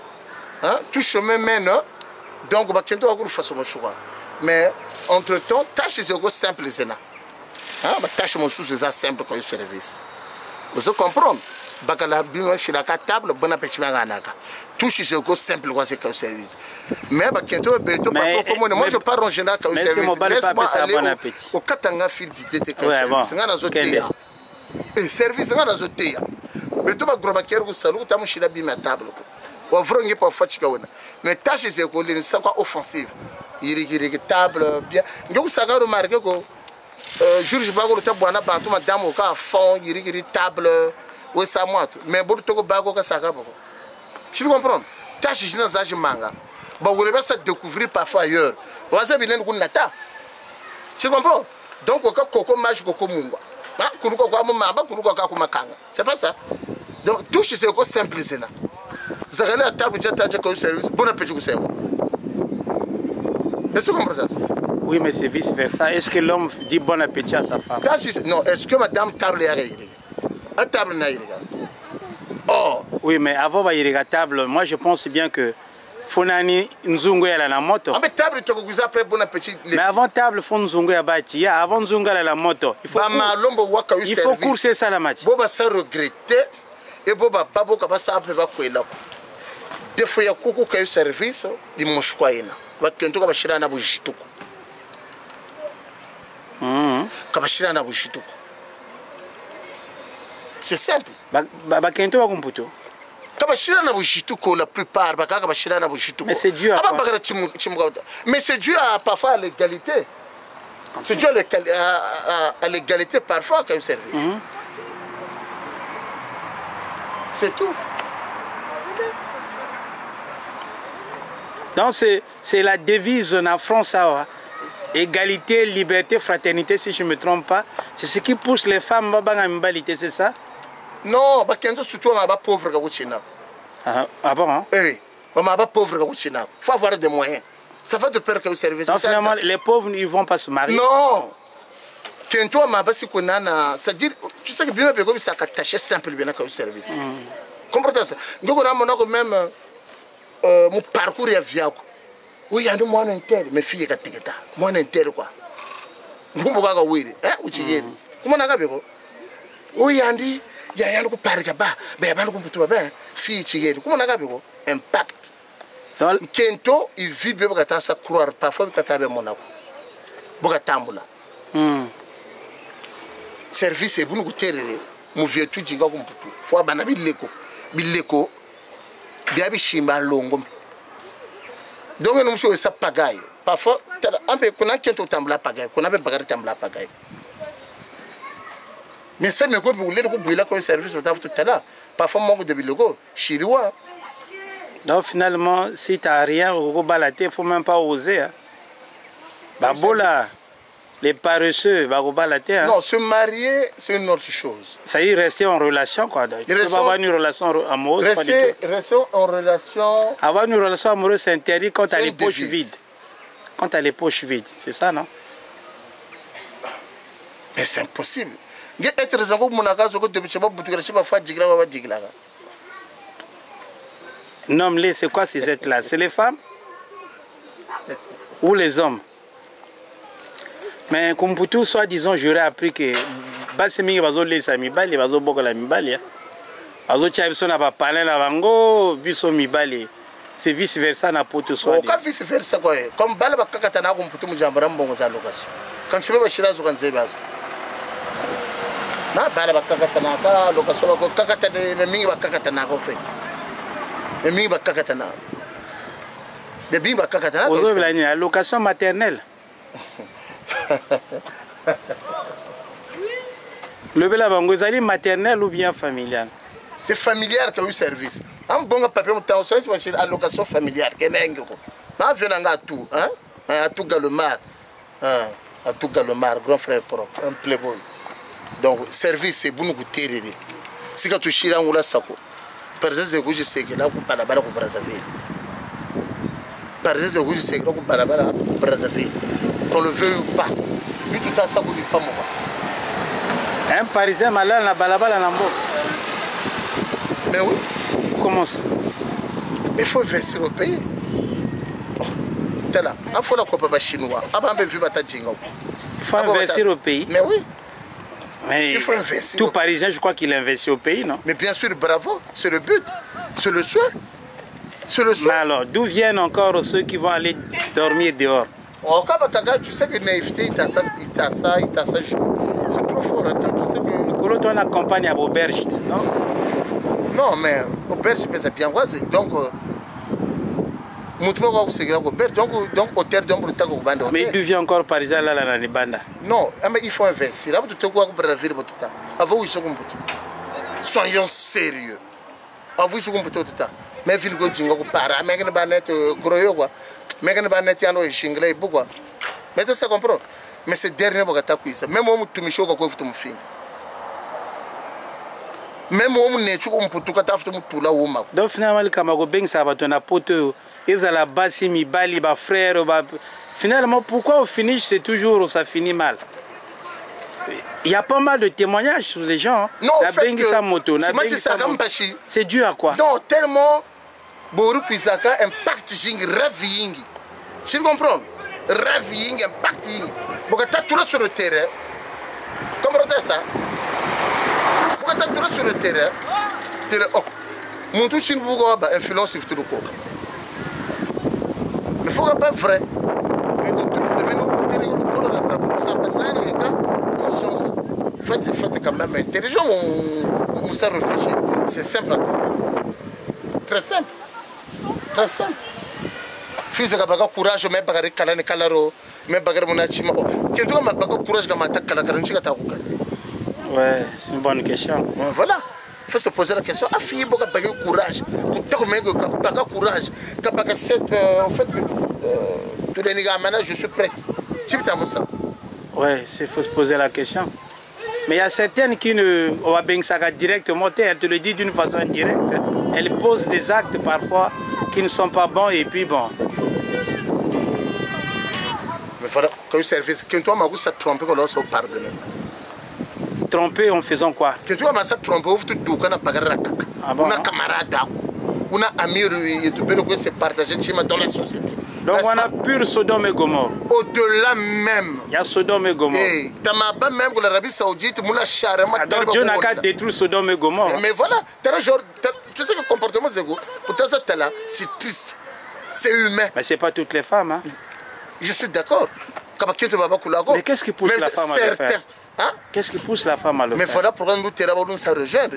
hein tout chemin mène. Donc, il y a un façon de choix. Mais, entre-temps, tâche est simple. Tâche mon sous c'est simple comme service. Vous comprenez? Bakala bien sur la table, bon appétit manganaka. Tout c'est simple comme service. Mais moi je parle en général comme service. Laisse-moi aller au Katanga fil d'idée comme service. Ngana zoteya. Et service ngana zoteya. Mais tout ba gros bakero salut tamu shila bi ma table. Ou vraiment pas fatigué mais tâche c'est quoi c'est quoi offensive il table bien donc ça a remarqué que jour je pas le table na bantu madame au cas fond il table ou ça moi mais pour tout bago que ça gabo tu comprends tâche je n'ai pas manga bah vous devez ça découvrir parfois ailleurs vous savez bien qu'on nata tu comprends donc au cas coco magique coco mungwa ah kuruko kwa mama kuruko kwa kumakanga c'est pas ça donc tout c'est quoi simple c'est là. La table de service, bon appétit. Est-ce que vous comprenez ça? Oui, mais c'est vice-versa. Est-ce que l'homme dit bon appétit à sa femme? Non, est-ce que madame table est arrivée? La table n'est pas oh. Oui, mais avant de table, moi je pense bien que Fonani Nzungu est à la moto. Mais table, tu as après bon appétit. Mais avant table, Fon Nzungu est bâti. Avant Nzungu est à la moto. Il faut courser ça la match. Boba ça regretter et Boba Babo Kabasa peut pas couler là. Des fois, il y a beaucoup de services, ils m'ont choisi. Il y a des gens qui c'est simple. La plupart, mais c'est dû à mais c'est dû à parfois à l'égalité. C'est dû à l'égalité parfois comme service. C'est tout. Donc c'est la devise en France, égalité, liberté, fraternité, si je ne me trompe pas. C'est ce qui pousse les femmes à l'égalité, c'est ça? Non, surtout on a pauvre. Ah bon? Hein? Oui, on a pauvre. Il faut avoir des moyens. Ça va de peur que vous servez. Donc finalement, les pauvres, ils ne vont pas se marier? Non. C'est-à-dire, tu sais que bien que ça a attaché simple bien comme service. Comprenez ça? Donc on a même mon parcours est vieux. Oui, il y a des moyens intérêts, mes filles qui sont moyens intérêts quoi. Vous pouvez voir oui, hein, ou tu y es. Comment on a vu? Oui, Andy, il y a un peu de parc là-bas, mais il y a un peu de bien, filles qui y est. Comment on a vu? Impact. Kento, il vit bien pour que ça croire parfois que tu as mon amour. Pour que tu as service et vous nous goûtez mon vieux tout jinga comme tout faut abana bileko biabi shimba longo donc nous sommes ça pagaille parfois un peu qu'on a qui est tambla pagaille qu'on avait bagarre tambla pagaille mais ça me coupe le coup brûler comme service tout à l'heure parfois manque de bileko chiriwa donc finalement si tu n'as rien au balaté il ne faut même pas oser hein. Babola les paresseux, non, se marier, c'est une autre chose. Ça y est, rester en relation, quoi. Il faut avoir une relation amoureuse. Rester en relation. Avoir une relation amoureuse, c'est interdit quand tu as les poches vides. Quand tu as les poches vides, c'est ça, non? Mais c'est impossible. Nomme-les, c'est quoi ces êtres-là? C'est les femmes ou les hommes? Mais comme pour tout, soi-disant, j'aurais appris que Bassemi va les samibali, va la mibali. Azo Chabson n'a pas parlé la vango, biso mibali. c'est vice versa na poto so. O ka vice versa quoi. Comme bala bakakata na ko mputu mujambara mbongo za location. Quand tu veux shirazo kan zebazo. Na bala bakakata na ka location ko kakata de mingi bakakata na ko fait. Mais mingi bakakata na. De mingi bakakata na. Ozo bila ni location maternelle. Le bela bango ezali maternelle ou bien familiale? C'est familial qui a eu service. Un bon papier, on a allocation familiale. On vient à tout, hein? À tout Galomar. À tout Galomar, grand frère propre, un playboy. Donc, service, c'est bon goûter. Si tu chires en Sako, par exemple, je sais que là, on parle de Brazzaville. Par exemple, je sais que là, on parle de Brazzaville. Qu'on le veuille ou pas. Lui, tout ça, ça ne pas moi. Un Parisien malade na balabala na mbo. Mais oui. Comment ça? Mais il faut investir au pays. Là, il faut la coupe chinois. Il faut investir au pays. Mais oui. Mais il faut investir. Tout Parisien, je crois qu'il investit au pays, non? Mais bien sûr, bravo. C'est le but. C'est le souhait. C'est le souhait. Mais alors, d'où viennent encore ceux qui vont aller dormir dehors? Tu sais que naïveté, il t'a ça. C'est trop fort. Tu sais que... Colo, toi, on accompagne à Auberge, non? Non, mais Auberge, c'est bien. Donc, mais d'où vient encore Parisien là, dans les bandes? Non, mais il faut investir. Soyons sérieux. Mais il faut mais ça comprend. Mais c'est dernier même on tu me choque quoi tu me fais. Même on ne tu on peut tout catastrophe tout là où ma. Donc finalement le Cameroun ben ça va ton apote ils à la base mi bali ba frère ba finalement pourquoi au finish c'est toujours ça finit mal. Il y a pas mal de témoignages sur les gens. Non, en fait c'est dû à quoi? Non, tellement Boru Pisaka impact jing raving. Tu comprends? Raving impacting. Parce que tu es sur le terrain. Comment on dit ça? Parce que tu es sur le terrain. Oh, mon tout chine vous a influence sur tout le corps. Mais il faut pas vrai. Mais nous conscience. Faites quand même intelligent. On s'est réfléchi. C'est simple à comprendre. Très simple. Très simple. Fils de courage, mais bagarre calane calaro, mais bagarre mon achima. Quand tu as bagarre courage, comme attaque calacaranchi, tu as ouais, c'est une bonne question. Voilà. Il faut se poser la question. Ah, fille, bagarre bagarre courage. Tu as bagarre courage. Tu as bagarre cette. En fait, tu les nègres maintenant, je suis prête. Tu veux ça? Ouais, il faut se poser la question. Mais il y a certaines qui ne. On va bien ça directement, elle te le dit d'une façon indirecte. Elle pose des actes parfois qui ne sont pas bons et puis bon. Mais voilà, quand service, quand toi m'as ça tromper, qu'on se pardonne. Tromper en faisant quoi? Quand toi m'as ça tromper, on fait tout qu'on a pas de on a camarade, on a ami, et tout le monde se partager dans la société. Donc on a pur Sodome et Gomorrhe. Au-delà même. Il y a Sodome et Gomorrhe. Et t'as même pour l'Arabie Saoudite, moula charama. Donc Dieu n'a qu'à détruire Sodome et Gomorrhe. Mais voilà, tu sais que le comportement c'est quoi? Pour ça là, c'est triste, c'est humain. Mais c'est pas toutes les femmes, hein. Je suis d'accord. Mais qu'est-ce qui pousse la femme à le faire? Hein? Qu'est-ce qui pousse la femme à le faire? Mais voilà pourquoi nous devons nous rejoindre.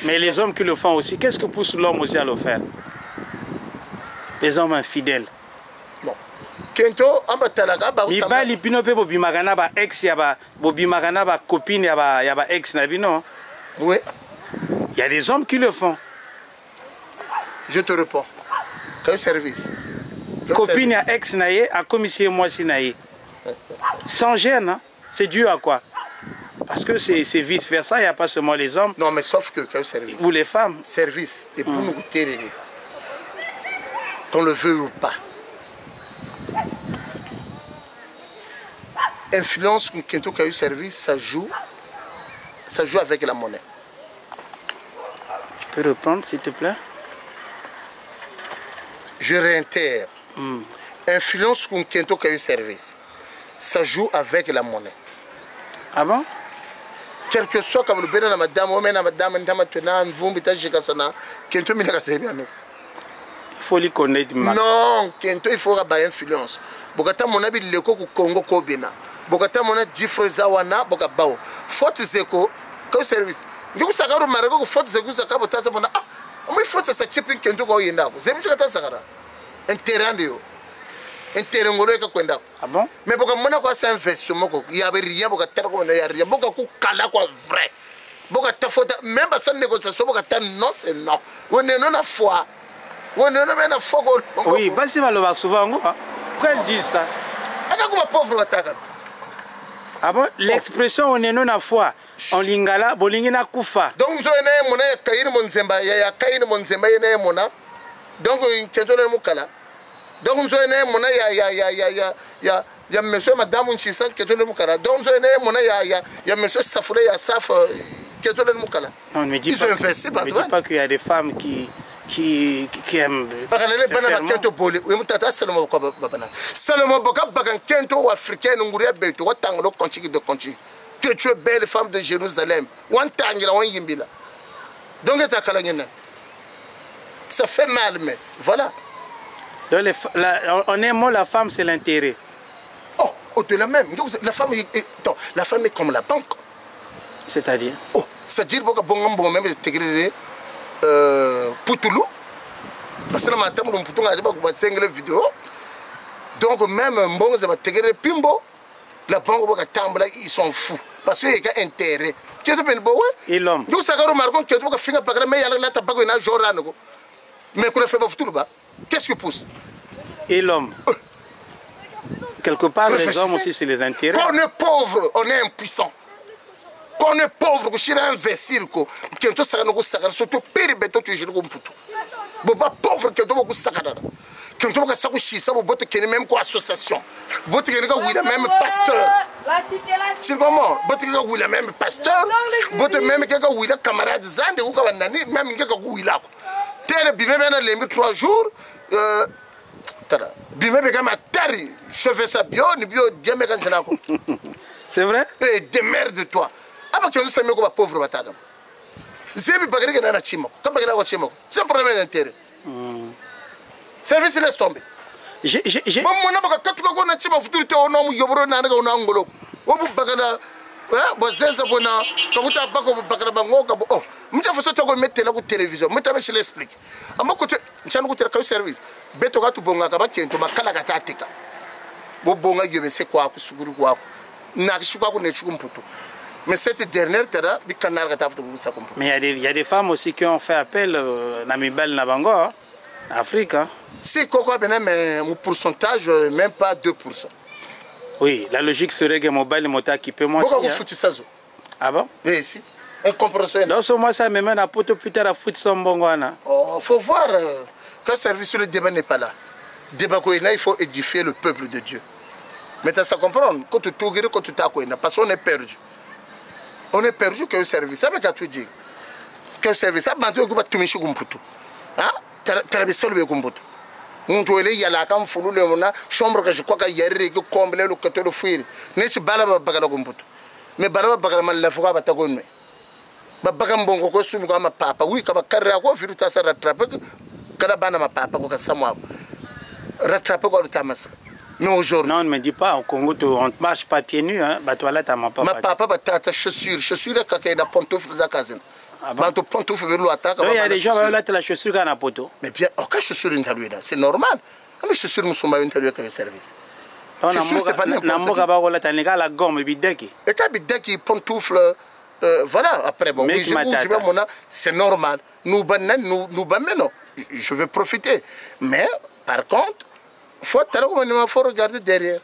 Mais les hommes qui le font aussi, qu'est-ce qui pousse l'homme aussi à le faire? Les hommes infidèles. Bon. Kento, Mibali pino pe bobi magana ba ex yaba bobi magana ba copine yaba ex na bino. Oui. Il y a des hommes qui le font. Je te réponds. Quel service? Copine à ex naïe, à commissaire moi si naïe. Sans gêne, hein? C'est dû à quoi? Parce que c'est vice versa, il n'y a pas seulement les hommes. Non, mais sauf que quel service? Ou les femmes. Service. Et pour nous goûter, qu'on le veut ou pas. Influence quand tu as eu service, ça joue avec la monnaie. Tu peux reprendre s'il te plaît? Je réintègre. Influence quand tu as eu service, ça joue avec la monnaie. Ah bon? Quel que soit comme le bénin de madame, on met la madame, faut lui connaître. Non, Kento, il faut avoir influence. Bokata monabi leko ku Congo kobina. Bokata mona Jifre Zawana bokabao. Faute zeko, que service. Ndugu sakaru mareko ku faute zeko sakabo tasa mona. Ah, moi faute sa chipi Kento ko yenda. Zemi chikata sakara. Intérêt ndio. Intérêt ngolo ka kwenda. Ah bon? Mais bokamona ko sa investissement ko ya beria bokata ko na ya ria bokaku kala ko vrai. Bokata faute même pas sa négociation bokata non c'est non. On est non à foi. Oui, parce que va souvent. Pourquoi ils disent ça? Ah bon? L'expression on est non à foi. En lingala, bolingina kufa. Donc, je n'ai mon kaïr monzemba, ya kaïr monzemba, ya mona. Donc, il mukala. Donc, je n'ai mon ya monsieur, madame, Nchisa, qui est le mukala. Donc, je n'ai mon ya monsieur Safoulé, ya Saf, qui est le mukala. Non, ne me dis pas qu'il y a des femmes qui aiment. Tu es belle femme de Jérusalem. Donc, ça fait mal, mais voilà. Donc, en un mot, la femme, c'est l'intérêt. Oh, au-delà même. La femme est comme la banque. C'est-à-dire? Oh, c'est-à-dire que même Poutoulou, parce que matin on peut pas cinq vidéos. Donc même bon ça va tegere pimbo, la banque va tambla, ils sont fous parce qu'il y a intérêt. Qui est bien beau et l'homme. Donc ça va remarquer que tu vas finir par mais il y a la tabac na jorano. Mais qu'on fait pas tout bas. Qu'est-ce que pousse? Et l'homme. Quelque part les hommes aussi c'est les intérêts. Quand on est pauvre, on est impuissant. Quand on est pauvre, on est investir, quand on est surtout péribeto, tu es pas pauvre, quand on est quand on est même quoi association, même pasteur. C'est comment? Même pasteur, même camarade Zande ou même tel bimé 3 jours. Bimé je fais ça bio, c'est vrai? Et démerde-toi. Ah, parce que nous sommes comme pauvres batagas. Zébi bagri que nana chimo, comme bagri la chimo. C'est un problème d'intérêt. Service laisse tomber. Bon, mon abaka katuka ko na chimo futurité o nom yobro na nga na ngolo. Obu bagana, bozeza bona, kabuta bako bagana bango kabo. Oh, mcha foso to ko mettre la ko télévision. Meta me je l'explique. Amba ko nchana ko tera ka service. Beto ka tu bonga ka ba kento makala ka tatika. Bo bonga yebe se kwa ku suguru kwa. Na kishuka ko ne chukumputu. Mais cette dernière, mais il y a des femmes aussi qui ont fait appel à Namibel Nabango, en Afrique. Hein. Si, mais mon pourcentage, même pas 2%. Oui, la logique serait que mobile mota qui peut moins. Pourquoi vous foutez ça? Ah bon? Oui, si. Incompréhensible. Donc, moi, ça me mène à poto plus tard à foutre son bon. Il faut voir que le service sur le débat n'est pas là. Débat, il faut édifier le peuple de Dieu. Maintenant, ça comprend. Quand tu tout quand tu t'as parce qu'on est perdu. On est perdu que le service. Ça veut dire que le service. Ça veut dire que tu m'es kumputu. Ah, tu as le seul kumputu. On doit aller y aller quand foulou le mona chambre que je crois qu'il y a que combler le côté de fuir. N'est-ce pas là bagala kumputu. Mais bagala bagala mal la fuga batagonne. Bagam bongo ko sumi ko ma papa. Oui, kaba carré ko firu ta sa rattraper kada bana ma papa ko samwa. Rattraper ko tamas. Mais aujourd'hui. Non, ne me dis pas, au Congo, on ne marche pas pieds nus, hein. Bah, toi là, t'as ma papa. Ma papa, t'as chaussures, quand il y a des pantoufles, ça casine. Ah bon? Il y a des gens qui ont la chaussure qui ont un poteau. Mais bien, aucune chaussure intérieure, c'est normal. Mais chaussures ne sont pas intérieures que le service. Chaussures, c'est pas n'importe quoi. La gomme, bideki. Et quand bideki, pantoufles, voilà, après, bon, oui, c'est normal. Nous, je veux profiter. Mais, par contre, il faut regarder derrière.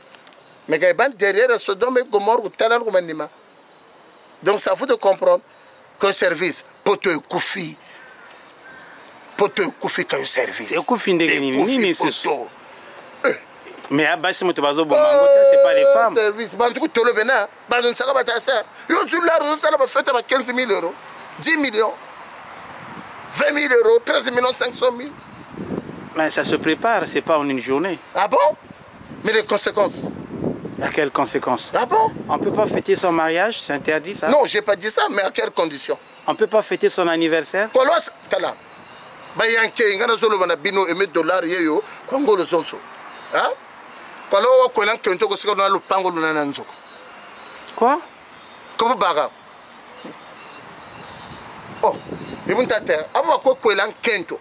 Mais quand il y a derrière, Sodome et Gomorrhe, donc ça faut de comprendre que le service, pour te koufi que le service. Et koufi ndegeni, mais à Bassi Motobazo Bomango, c'est pas les femmes. Service, Bantou Tolo Bena, Bandon Sarabata, yo tu l'as, ça va faire 15 000 euros, 10 millions, 20 000 euros, 13 millions 500 000. Mais ça se prépare, c'est pas en une journée. Ah bon? Mais les conséquences? À quelles conséquences? Ah bon? On ne peut pas fêter son mariage, c'est interdit ça? Non, je n'ai pas dit ça, mais à quelles conditions? On ne peut pas fêter son anniversaire? bayanke ngana zolo bana bino eme dollar yeyo kwa ngolo zonso hein palo wa kwela kento ko sika na lupango luna nzoko quoi comme baga oh et mon tata aba ko kwela kento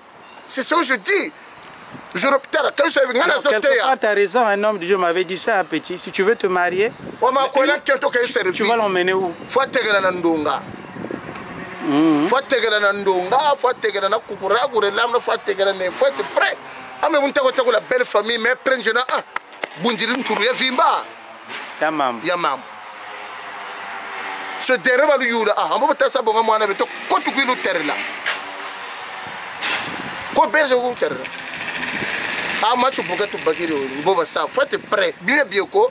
c'est ce que je dis. Je repère quand je suis ngana zote ya. Tu as raison, un homme de Dieu m'avait dit ça petit, si tu veux te marier, tu vas l'emmener où? Faut tegela na ndonga. Faut tegela na ndonga, faut tegela na kukura kurela, faut tegela ne faut être prêt. Ame munta ko la belle famille mais prendre na ah bunjiri nturu ya vimba. Ya mambo. Ya mambo. Ce terrain va lui yura ah ambo tasa bonga mwana beto ko tukilu terla. Ko berge ko terla. Ah, moi, tu peux pas te baguer. Faut être prêt. Bien, bien, quoi.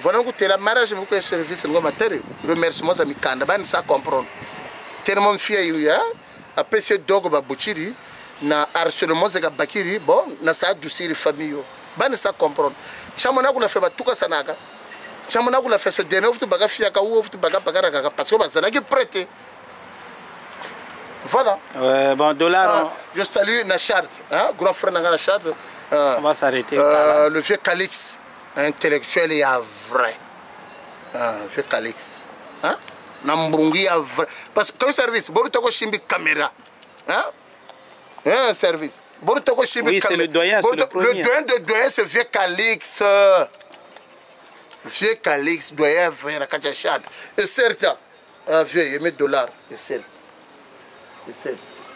Voilà, que la mariage, beaucoup de services, le matériel. Remerciement, ça me cande. Ben, ça comprendre. Tellement fier, hein. Après, c'est dog, bah, bouchiri. Na harcèlement, c'est bakiri. Bon, na ça adoucir les familles. Ben, ça comprendre. Chamana, qu'on a fait, bah, tout ça, naga. Chamana, qu'on a fait ce dernier, vous te baga fiaka ou vous te baga baga, parce que, bah, ça n'a que prêter. Voilà. Bon, dollar. Je salue la charte, hein, grand frère Nanga la charte. On va s'arrêter. Le vieux Calix, intellectuel et vrai. Vieux Calix. Hein? Nambrungi à vrai. Parce que service, Borutoko Shimbi caméra. Hein? Un service. Borutoko Shimbi caméra. Oui, c'est le doyen. Le doyen de doyen, c'est vieux Calix. Vieux Calix, doyen vrai, la cachachade. Et certain, vieux, il met $. Et certain.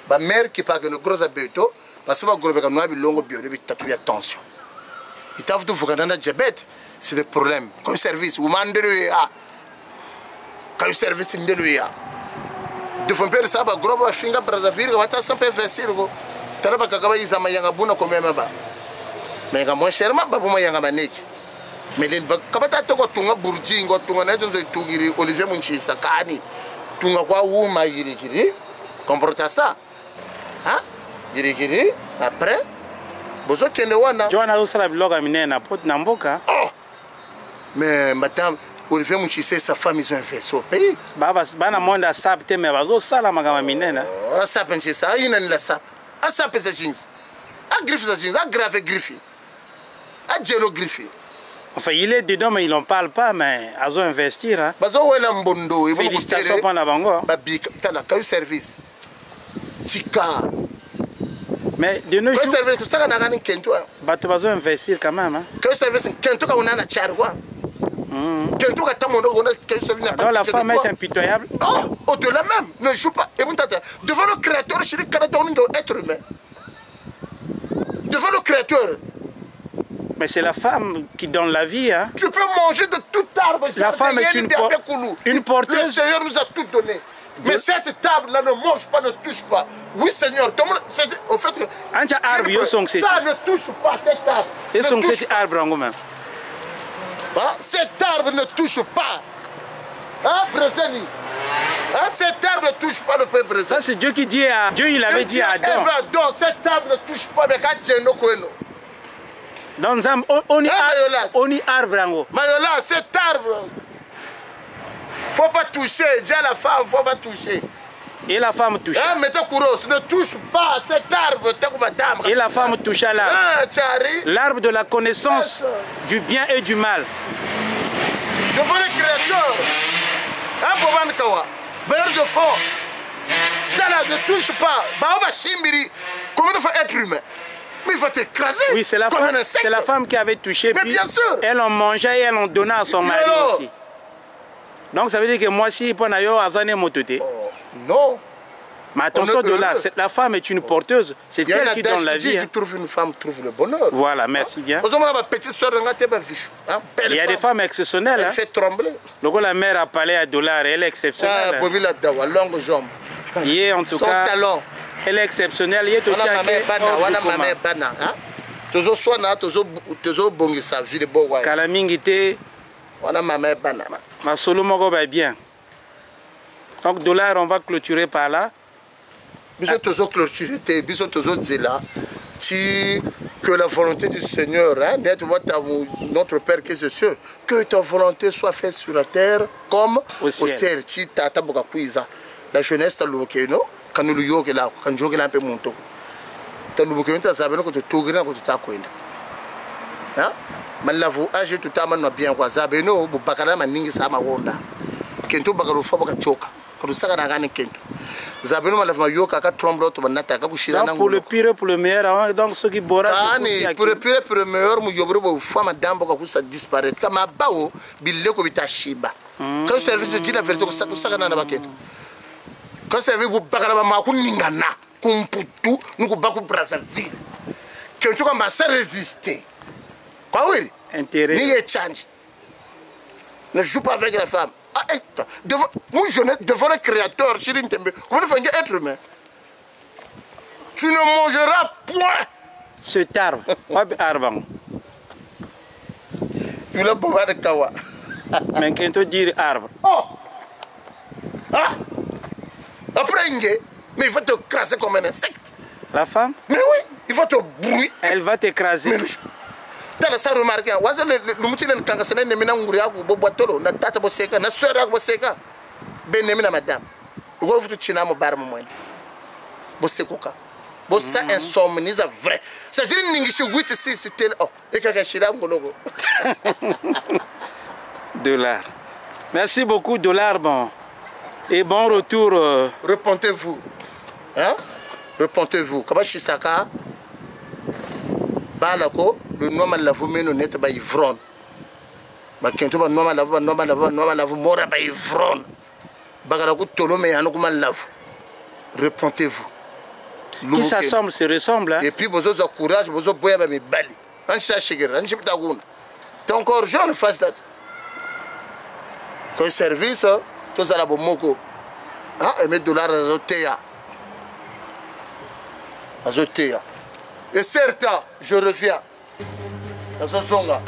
Ma mère qui parle de gros abéto, parce que ma gros béca noir bilongo bio, il y a tension. Il t'a vu un diabète, c'est des problèmes. Comme service, ou mandé comme service in de de font perdre ça, gros ba finga Brazzaville, va ta sans investir go. Tara ba kakaba izama yanga buna comme même ba. Mais ga moins cher ma ba buma yanga baneki. Mais les kabata to ko tunga burji ngo tunga na tonzo tugiri Olivier Munchisa kani. Tunga kwa uma yiri. Comporte ça. Hein? Giri, après, bozo kende wana. Joana usala biloga minena pot namboka. Oh! Mais madame, Olivier Munchise, sa femme, ils ont investi au pays. Bana monda sapte me bazo sala magama minena. Oh, sap Munchise, il n'a la sap. A sap sa jeans. A griffe sa jeans, a grave griffe. A jello griffe. Enfin, il est dedans, mais il n'en parle pas, mais ils ont investir. Hein. Félicitations pour la bango. Quel service? Tika. Mais de nos jours, tu vas investir quand même. Quel service? Donc la femme est impitoyable. Oh, au-delà même, ne joue pas. Devant le créateur, je suis être humain. Devant le créateur. Mais c'est la femme qui donne la vie. Hein. Tu peux manger de tout arbre. La femme est une porteuse. Le Seigneur nous a tout donné. Mais cette table-là ne mange pas, ne touche pas. Oui, Seigneur. Au fait, ça ne touche pas, cet arbre. Et son cet arbre, cet arbre ne touche pas. Hein, Brésil? Hein, cet arbre ne touche pas le peuple brésilien. Ça, c'est Dieu qui dit à Dieu, il avait dit à Adam. Cet arbre ne touche pas, mais quand Dieu nous. Donc, on y arbre. Mayola, cet arbre. Faut pas toucher. Dis à la femme, faut pas toucher. Et la femme touche. Hein, mais ne touche pas cet arbre. Et la femme touche à l'arbre. L'arbre de la connaissance du bien et du mal. Devant le créateur. Hein, Boban Kawa. Bailleur de fond. Tala ne touche pas. Baoba Shimbiri. Comment il faut être humain? Mais il va t'écraser. Oui, c'est la femme qui avait touché. Mais puis bien sûr. Elle en mangeait et elle en donnait à son mari aussi. Donc ça veut dire que moi, si je suis non. Mais attention de là, la femme est une porteuse. C'est elle qui donne la vie. Qui trouve une femme, trouve le bonheur. Voilà, merci bien. Il y a des femmes exceptionnelles. Elle fait trembler. Donc la mère a parlé à $, elle est exceptionnelle. Longue jambe. En tout cas, elle est exceptionnelle. Ma solo moko va bien. Donc $, on va clôturer par là. Que la volonté du Seigneur, hein, notre Père qui est aux cieux, que ta volonté soit faite sur la terre comme au ciel. La jeunesse, talubukeni tazabeno ko togirina ko tutakwenda ha malavu age tutamana bien kwa zabeno bubakala maningi sama wonda kento bakaro fa baka choka ko saka na ngani kento zabeno malavu mayoka ka trombre to banata ka kushira na pour le pire pour le meilleur donc ceux qui bora pour le pire pour le meilleur mu yobro bo fa madambo ka kusa disparaître kama bawo bille ko bitashiba quand service dit la vérité ko saka na bakento quand service bubakala ma kuningana kumputu nuko baku Brazzaville kento ka masa résister. Quoi oui? Intérêt. Ni change. Ne joue pas avec la femme. Ah, mon jeunesse, devant le créateur, comment tu fais être humain? Tu ne mangeras point. Cet arbre. Arbre. Il a pas de kawa. Mais quand tu dis arbre. Oh. Ah. Après, mais il va te craser comme un insecte. La femme? Mais oui, il va te brouiller. Elle va t'écraser. Tala sa remarqué waza le mutile kanga sene nemina nguri yaku bobwatoro na tata boseka na sœur yaku boseka be nemina madame ugo futu china mo bar mo moine bosekoka bossa insomnie ça vrai ça dire ningishi 8 6 tel oh e kaka shira ngologo $. Merci beaucoup $. Bon et bon retour. Repentez-vous hein, repentez-vous kabashisaka balako le nom la vous mène net ba ivron ba kento ba nom la vous mora ba ivron bagara ko tolome yano ko malavu. Repentez-vous. Qui s'assemble se ressemble hein? Et puis vous avez courage, vous avez boya ba mi bali an chercher an chipta guna t'es encore jeune face à ça que service to zala bomoko ah et mettre $. Azotea et certes je reviens. Azozonga.